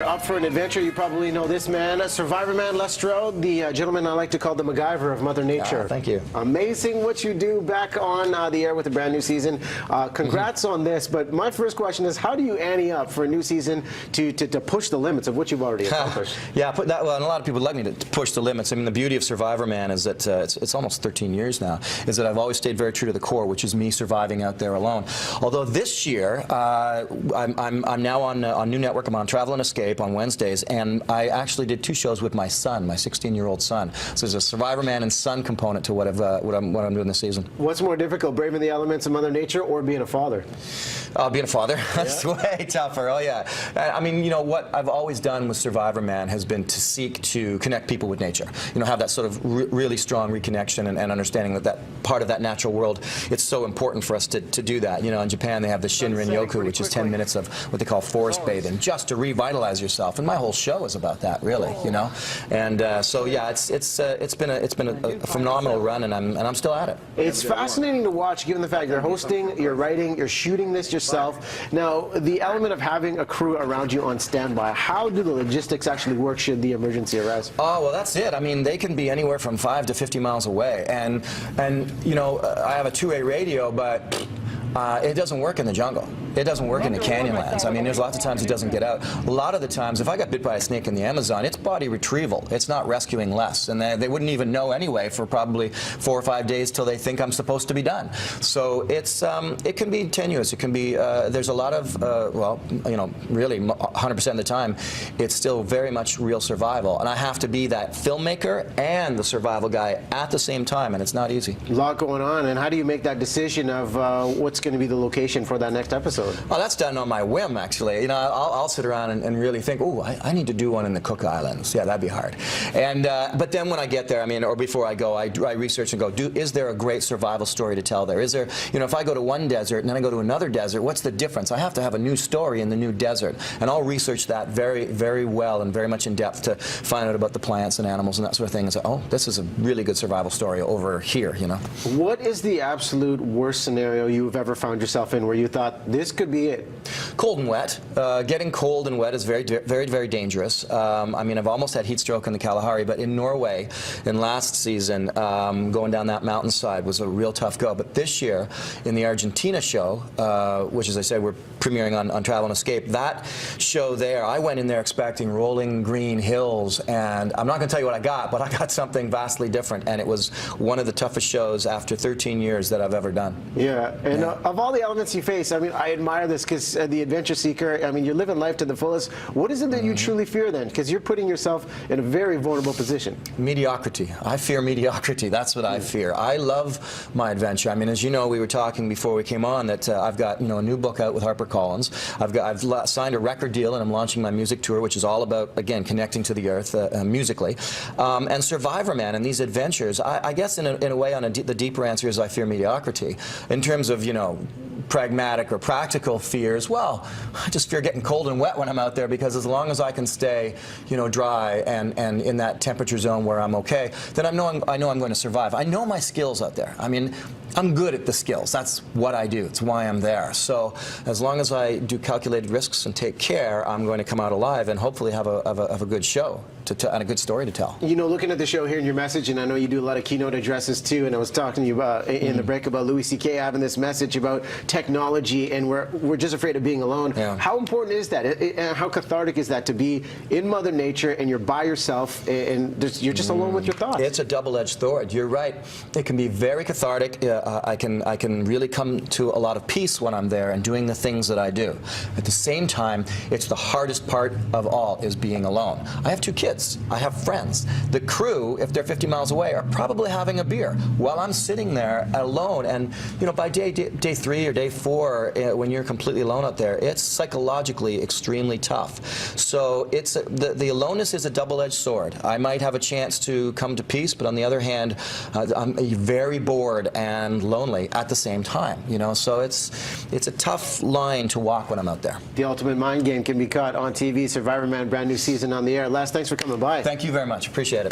Up for an adventure, you probably know this man, Survivorman Les Stroud, the gentleman I like to call the MacGyver of Mother Nature. Thank you. Amazing what you do back on the air with a brand new season. Congrats on this, but my first question is, how do you ante up for a new season to push the limits of what you've already accomplished? Yeah, and a lot of people like me to push the limits. I mean, the beauty of Survivorman is that it's almost 13 years now, is that I've always stayed very true to the core, which is me surviving out there alone. Although this year, I'm now on New Network. I'm on Travel and Escape on Wednesdays, and I actually did 2 shows with my son, my 16-year-old son. So there's a Survivorman and son component to what I'm doing this season. What's more difficult, braving the elements of Mother Nature or being a father? Being a father, that's way tougher. Oh yeah. I mean, you know what I've always done with Survivorman has been to seek to connect people with nature. You know, have that sort of really strong reconnection and understanding that part of that natural world. It's so important for us to do that. You know, in Japan they have the Shinrin-yoku, which is 10 minutes of what they call forest bathing, just to revitalize yourself. And my whole show is about that, really. You know, and so yeah, it's been a phenomenal run, and I'm still at it. It's fascinating to watch, given the fact you're hosting, you're writing, you're shooting this yourself. Now, the element of having a crew around you on standby, how do the logistics actually work should the emergency arise? Oh, well, that's it. I mean, they can be anywhere from 5 to 50 miles away, and you know, I have a 2A radio, but it doesn't work in the jungle. It doesn't work in the canyonlands. I mean, there's lots of times it doesn't get out. A lot of the times, if I got bit by a snake in the Amazon, it's body retrieval. It's not rescuing less. And they wouldn't even know anyway for probably 4 or 5 days till they think I'm supposed to be done. So it can be tenuous. It can be, there's a lot of, well, you know, really 100% of the time, it's still very much real survival. And I have to be that filmmaker and the survival guy at the same time, and it's not easy. A lot going on. And how do you make that decision of what's going to be the location for that next episode? Oh, that's done on my whim, actually. You know, I'll sit around and really think, oh, I need to do one in the Cook Islands. Yeah, that'd be hard. And but then when I get there, I mean, or before I go, I research and go, is there a great survival story to tell there? Is there, you know, if I go to one desert and then I go to another desert, what's the difference? I have to have a new story in the new desert. And I'll research that very, very well and very much in depth to find out about the plants and animals and that sort of thing. And say, oh, this is a really good survival story over here, you know. What is the absolute worst scenario you've ever found yourself in where you thought this could be it? Cold and wet. Getting cold and wet is very, very, very dangerous. I mean, I've almost had heat stroke in the Kalahari, but in Norway, in last season, going down that mountainside was a real tough go. But this year, in the Argentina show, which, as I said, we're premiering on Travel and Escape, that show there, I went in there expecting rolling green hills, and I'm not going to tell you what I got, but I got something vastly different, and it was one of the toughest shows after 13 years that I've ever done. Yeah, and of all the elements you face, I mean, I admire this because the adventure seeker, I mean, you're living life to the fullest. What is it that you truly fear then? Because you're putting yourself in a very vulnerable position. Mediocrity. I fear mediocrity. That's what I fear. I love my adventure. I mean, as you know, we were talking before we came on that I've got, you know, a new book out with HarperCollins. I've signed a record deal and I'm launching my music tour, which is all about, again, connecting to the earth musically. And Survivorman and these adventures, I guess in a way, the deeper answer is I fear mediocrity. In terms of, you know, pragmatic or practical fears, well, I just fear getting cold and wet when I'm out there, because as long as I can stay, you know, dry and in that temperature zone where I'm okay, then I know I'm going to survive. I know my skills out there. I mean, I'm good at the skills. That's what I do. It's why I'm there. So as long as I do calculated risks and take care, I'm going to come out alive and hopefully have a good show and a good story to tell. You know, looking at the show here in your message, and I know you do a lot of keynote addresses too, and I was talking to you about in the break about Louis C.K. having this message about technology, and we're just afraid of being alone. Yeah. How important is that? And how cathartic is that to be in Mother Nature and you're by yourself and you're just alone with your thoughts? It's a double-edged sword. You're right. It can be very cathartic. I can really come to a lot of peace when I'm there and doing the things that I do. At the same time, it's the hardest part of all is being alone. I have 2 kids. I have friends. The crew, if they're 50 miles away, are probably having a beer while I'm sitting there alone. And you know, by day 3 or day 4, when you're completely alone out there, it's psychologically extremely tough. So it's the aloneness is a double-edged sword. I might have a chance to come to peace, but on the other hand, I'm very bored and lonely at the same time. You know, so it's a tough line to walk when I'm out there. The Ultimate Mind Game can be caught on TV. Survivorman, brand new season on the air. Les, thanks for coming by. Thank you very much. Appreciate it.